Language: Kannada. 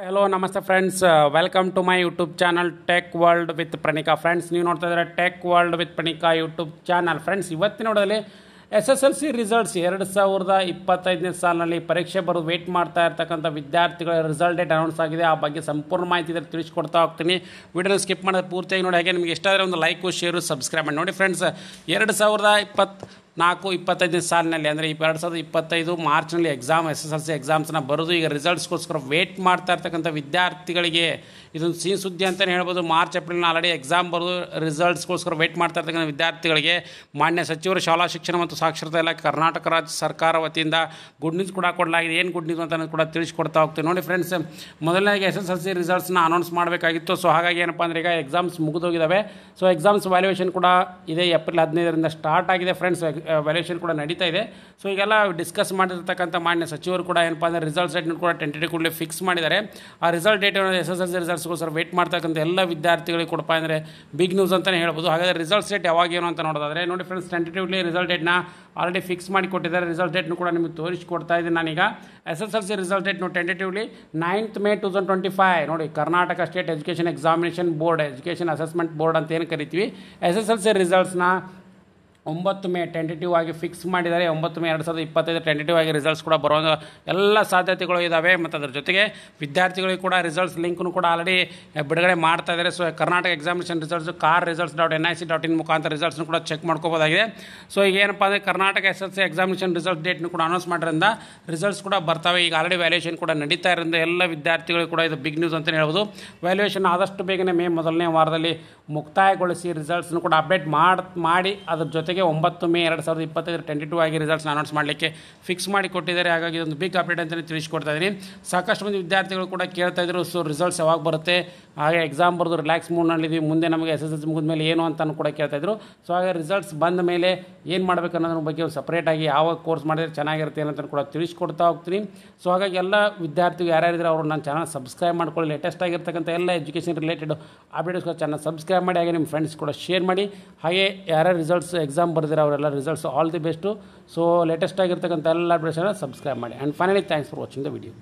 ಹಲೋ ನಮಸ್ತೆ friends, welcome to my YouTube channel tech world with Pranika. Friends, ನೀವು ನೋಡ್ತಾ ಇದ್ದಾರೆ tech world with Pranika YouTube channel. Friends, ಇವತ್ತಿನ ನೋಡೋದಲ್ಲಿ SSLC ರಿಸಲ್ಟ್ಸ್ 2025ನೇ ಸಾಲಿನಲ್ಲಿ ಪರೀಕ್ಷೆ ಬರೋದು ವೇಟ್ ಮಾಡ್ತಾ ಇರ್ತಕ್ಕಂಥ ವಿದ್ಯಾರ್ಥಿಗಳ ರಿಸಲ್ಟ್ ಡೇಟ್ ಅನೌನ್ಸ್ ಆಗಿದೆ. ಆ ಬಗ್ಗೆ ಸಂಪೂರ್ಣ ಮಾಹಿತಿ ಇದ್ದರೆ ತಿಳಿಸ್ಕೊಡ್ತಾ ಹೋಗ್ತೀನಿ. ವಿಡಿಯೋನ ಸ್ಕಿಪ್ ಮಾಡೋದು ಪೂರ್ತಿಯಾಗಿ ನೋಡಿ. ಹಾಗೆ ನಿಮಗೆ ಇಷ್ಟ ಆದರೆ ಒಂದು ಲೈಕು, ಶೇರು, ಸಬ್ಸ್ಕ್ರೈಬ್ ಮಾಡಿ ನೋಡಿ. ಫ್ರೆಂಡ್ಸ್, 2024-25ನೇ ಸಾಲಿನಲ್ಲಿ ಅಂದರೆ 2025 ಮಾರ್ಚ್ನಲ್ಲಿ SSLC ಎಕ್ಸಾಮ್ಸ್ನ ಬರೋದು. ಈಗ ರಿಸಲ್ಟ್ಸ್ಗೋಸ್ಕರ ವೇಟ್ ಮಾಡ್ತಾ ಇರ್ತಕ್ಕಂಥ ವಿದ್ಯಾರ್ಥಿಗಳಿಗೆ ಇದೊಂದು ಸಿಹಿ ಸುದ್ದಿ ಅಂತಲೇ ಹೇಳ್ಬೋದು. ಮಾರ್ಚ್ ಏಪ್ರಿಲ್ನ ಆಲ್ರೆಡಿ ಎಕ್ಸಾಮ್ ಬರೋದು. ರಿಸಲ್ಟ್ಸ್ಗೋಸ್ಕರ ವೇಟ್ ಮಾಡ್ತಾ ಇರ್ತಕ್ಕಂಥ ವಿದ್ಯಾರ್ಥಿಗಳಿಗೆ ಮಾನ್ಯ ಸಚಿವರು, ಶಾಲಾ ಶಿಕ್ಷಣ ಮತ್ತು ಸಾಕ್ಷರತಾ ಇಲಾಖೆ, ಕರ್ನಾಟಕ ರಾಜ್ಯ ಸರ್ಕಾರ ವತಿಯಿಂದ ಗುಡ್ ನ್ಯೂಸ್ ಕೂಡ ಕೊಡಲಾಗಿದೆ. ಏನು ಗುಡ್ ನ್ಯೂಸ್ ಅಂತ ಕೂಡ ತಿಳಿಸ್ಕೊಡ್ತಾ ಹೋಗ್ತೀವಿ ನೋಡಿ. ಫ್ರೆಂಡ್ಸ್, ಮೊದಲನೇಗೆ SSLC ರಿಸಲ್ಟ್ಸ್ನ ಅನೌನ್ಸ್ ಮಾಡಬೇಕಾಗಿತ್ತು. ಸೊ ಹಾಗಾಗಿ ಏನಪ್ಪ ಅಂದರೆ ಈಗ ಎಕ್ಸಾಮ್ಸ್ ಮುಗಿದೋಗಿದ್ದಾವೆ. ಸೊ ಎಕ್ಸಾಮ್ಸ್ ವ್ಯಾಲ್ಯೂಯೇಷನ್ ಕೂಡ ಇದೆ, ಏಪ್ರಿಲ್ 15ರಿಂದ ಸ್ಟಾರ್ಟ್ ಆಗಿದೆ. ಫ್ರೆಂಡ್ಸ್, ವ್ಯಾಲ್ಯೂಯೇಷನ್ ಕೂಡ ನಡೀತಾ ಇದೆ. ಸೊ ಈಗೆಲ್ಲ ಡಿಸ್ಕಸ್ ಮಾಡಿರ್ತಕ್ಕಂಥ ಮಾನ್ಯ ಸಚಿವರು ಕೂಡ ಏನಪ್ಪ ಅಂದರೆ ರಿಸಲ್ಟ್ ಡೇಟ್ನ ಕೂಡ ಟೆಂಟೇಟಿವ್ ಕೂಡಲೇ ಫಿಕ್ಸ್ ಮಾಡಿದ್ದಾರೆ. ಆ ರಿಸಲ್ಟ್ ಡೇಟ್ SSLC ರಿಸಲ್ಟ್ಸ್ಗೋಸ್ಕರ ವೇಟ್ ಮಾಡ್ತಕ್ಕಂಥ ಎಲ್ಲ ವಿದ್ಯಾರ್ಥಿಗಳಿಗೆ ಕೊಡಪ್ಪ ಅಂದರೆ ಬಿಗ್ ನ್ಯೂಸ್ ಅಂತಲೇ ಹೇಳ್ಬೋದು. ಹಾಗಾದರೆ ರಿಸಲ್ಟ್ಸ್ ಡೇಟ್ ಯಾವಾಗ ಏನು ಅಂತ ನೋಡೋದಾದರೆ ನೋಡಿ ಫ್ರೆಂಡ್ಸ್, ಟೆಂಟೇಟಿವ್ಲಿ ರಿಸಲ್ಟ್ ಡೇಟ್ನ ಆಲ್ರೆಡಿ ಫಿಕ್ಸ್ ಮಾಡಿ ಕೊಟ್ಟಿದ್ದಾರೆ. ರಿಸಲ್ಟ್ ಡೇಟ್ನು ಕೂಡ ನಿಮಗೆ ತೋರಿಸಿಕೊಡ್ತಾ ಇದ್ದೀನಿ ನಾನೀಗ. SSLC ರಿಸಲ್ಟ್ ಡೇಟ್ನು ಟೆಂಟೇಟಿವ್ಲಿ 9th May 2025 ನೋಡಿ. Karnataka state education examination board, education assessment board ಅಂತ ಏನು ಕರಿತೀವಿ, SSLC ರಿಸಲ್ಟ್ಸ್ನ 9 ಮೇ ಟೆಂಟೇಟಿವ್ ಆಗಿ ಫಿಕ್ಸ್ ಮಾಡಿದ್ದಾರೆ. 9 ಮೇ 2025 ಟೆಂಟೇಟಿವ್ ಆಗಿ ರಿಸಲ್ಟ್ಸ್ ಕೂಡ ಬರೋ ಎಲ್ಲ ಸಾಧ್ಯತೆಗಳು ಇದ್ದಾವೆ. ಮತ್ತು ಅದರ ಜೊತೆಗೆ ವಿದ್ಯಾರ್ಥಿಗಳಿಗೆ ಕೂಡ ರಿಸಲ್ಟ್ಸ್ ಲಿಂಕ್ನು ಕೂಡ ಆಲ್ರೆಡಿ ಬಿಡುಗಡೆ ಮಾಡ್ತಾ ಇದ್ದಾರೆ. So Karnataka examination results CAR-results.nic.in ಮುಖಾಂತರ ರಿಸಲ್ಟ್ಸ್ನು ಕೂಡ ಚೆಕ್ ಮಾಡ್ಕೋಬೋದಾಗಿದೆ. ಸೊ ಈಗ ಏನಪ್ಪ ಅಂದರೆ ಕರ್ನಾಟಕ SSLC ಎಕ್ಸಾಮಿನೇಷನ್ ರಿಸಲ್ಟ್ ಡೇಟ್ನು ಕೂಡ ಅನೌನ್ಸ್ ಮಾಡೋದ್ರಿಂದ ರಿಸಲ್ಟ್ಸ್ ಕೂಡ ಬರ್ತವೆ. ಈಗ ಆಲ್ರೆಡಿ ವ್ಯಾಲ್ಯೂಯೇಷನ್ ಕೂಡ ನಡೀತಾ ಇರೋದ್ರಿಂದ ಎಲ್ಲ ವಿದ್ಯಾರ್ಥಿಗಳಿಗೆ ಕೂಡ ಇದು ಬಿಗ್ ನ್ಯೂಸ್ ಅಂತಲೇ ಹೇಳ್ಬೋದು. ವ್ಯಾಲ್ಯೂಯೇಷನ್ ಆದಷ್ಟು ಬೇಗನೆ ಮೇ ಮೊದಲನೇ ವಾರದಲ್ಲಿ ಮುಕ್ತಾಯಗೊಳಿಸಿ ರಿಸಲ್ಟ್ಸ್ನು ಕೂಡ ಅಪ್ಡೇಟ್ ಮಾಡಿ ಅದ್ರ ಜೊತೆಗೆ 9 ಮೇ 2025 ಟೆಂಟೇಟಿವ್ ಆಗಿ ರಿಸಲ್ಟ್ಸ್ನ ಅನೌನ್ಸ್ ಮಾಡಲಿಕ್ಕೆ ಫಿಕ್ಸ್ ಮಾಡಿ ಕೊಟ್ಟಿದ್ದಾರೆ. ಹಾಗಾಗಿ ಇದೊಂದು ಬಿಗ್ ಅಪ್ಡೇಟ್ ಅಂತಲೇ ತಿಳಿಸ್ಕೊಡ್ತಾ ಇದ್ದೀನಿ. ಸಾಕಷ್ಟು ಮಂದಿ ವಿದ್ಯಾರ್ಥಿಗಳು ಕೂಡ ಕೇಳ್ತಾ ಇದ್ರು, ಸೊ ರಿಸಲ್ಟ್ಸ್ ಯಾವಾಗ ಬರುತ್ತೆ, ಹಾಗೆ ಎಕ್ಸಾಮ್ ಬರೆದು ರಿಲ್ಯಾಕ್ಸ್ ಮೂಡ್ನಲ್ಲಿದ್ದೀವಿ, ಮುಂದೆ ನಮಗೆ SSLC ಮುಗಿದ ಮೇಲೆ ಏನು ಅಂತಲೂ ಕೂಡ ಕೇಳ್ತಾಯಿದ್ರು. ಸೊ ಹಾಗೆ ರಿಸಲ್ಟ್ಸ್ ಬಂದ ಮೇಲೆ ಏನು ಮಾಡಬೇಕು ಅನ್ನೋದ್ರ ಬಗ್ಗೆ ಸಪ್ರೇಟಾಗಿ ಯಾವ ಕೋರ್ಸ್ ಮಾಡಿದ್ರೆ ಚೆನ್ನಾಗಿರುತ್ತೆ ಅಂತ ಕೂಡ ತಿಳಿಸ್ಕೊಡ್ತಾ ಹೋಗ್ತೀನಿ. ಸೊ ಹಾಗಾಗಿ ಎಲ್ಲ ವಿದ್ಯಾರ್ಥಿಗಳು ಯಾರ್ಯಾರಿದ್ರೆ ಅವರು ನನ್ನ ಚಾನಲ್ ಸಬ್ಸ್ಕ್ರೈಬ್ ಮಾಡ್ಕೊಳ್ಳಿ. ಲೇಟೆಸ್ಟ್ ಆಗಿರ್ತಕ್ಕಂಥ ಎಲ್ಲ ಎಜುಕೇಷನ್ ರಿಲೇಟೆಡ್ ಅಪ್ಡೇಟ್ಸ್ಗಳ ಚಾನಲ್ ಸಬ್ಸ್ಕ್ರೈಬ್ ಮಾಡಿ. ಹಾಗೆ ನಿಮ್ಮ ಫ್ರೆಂಡ್ಸ್ ಕೂಡ ಶೇರ್ ಮಾಡಿ. ಹಾಗೆ ಯಾರ್ಯಾರು ರಿಸಲ್ಟ್ಸ್ ಎಕ್ಸಾಮ್ ಬರೆದಿರೋ ಅವರೆಲ್ಲ results all the best. So latest ಆಗಿರ್ತಕ್ಕಂಥ ಎಲ್ಲ ಅಪ್ಡೇಟ್ಸ್ನ ಸಬ್ಸ್ಕ್ರೈಬ್ ಮಾಡಿ. And finally thanks for watching the video.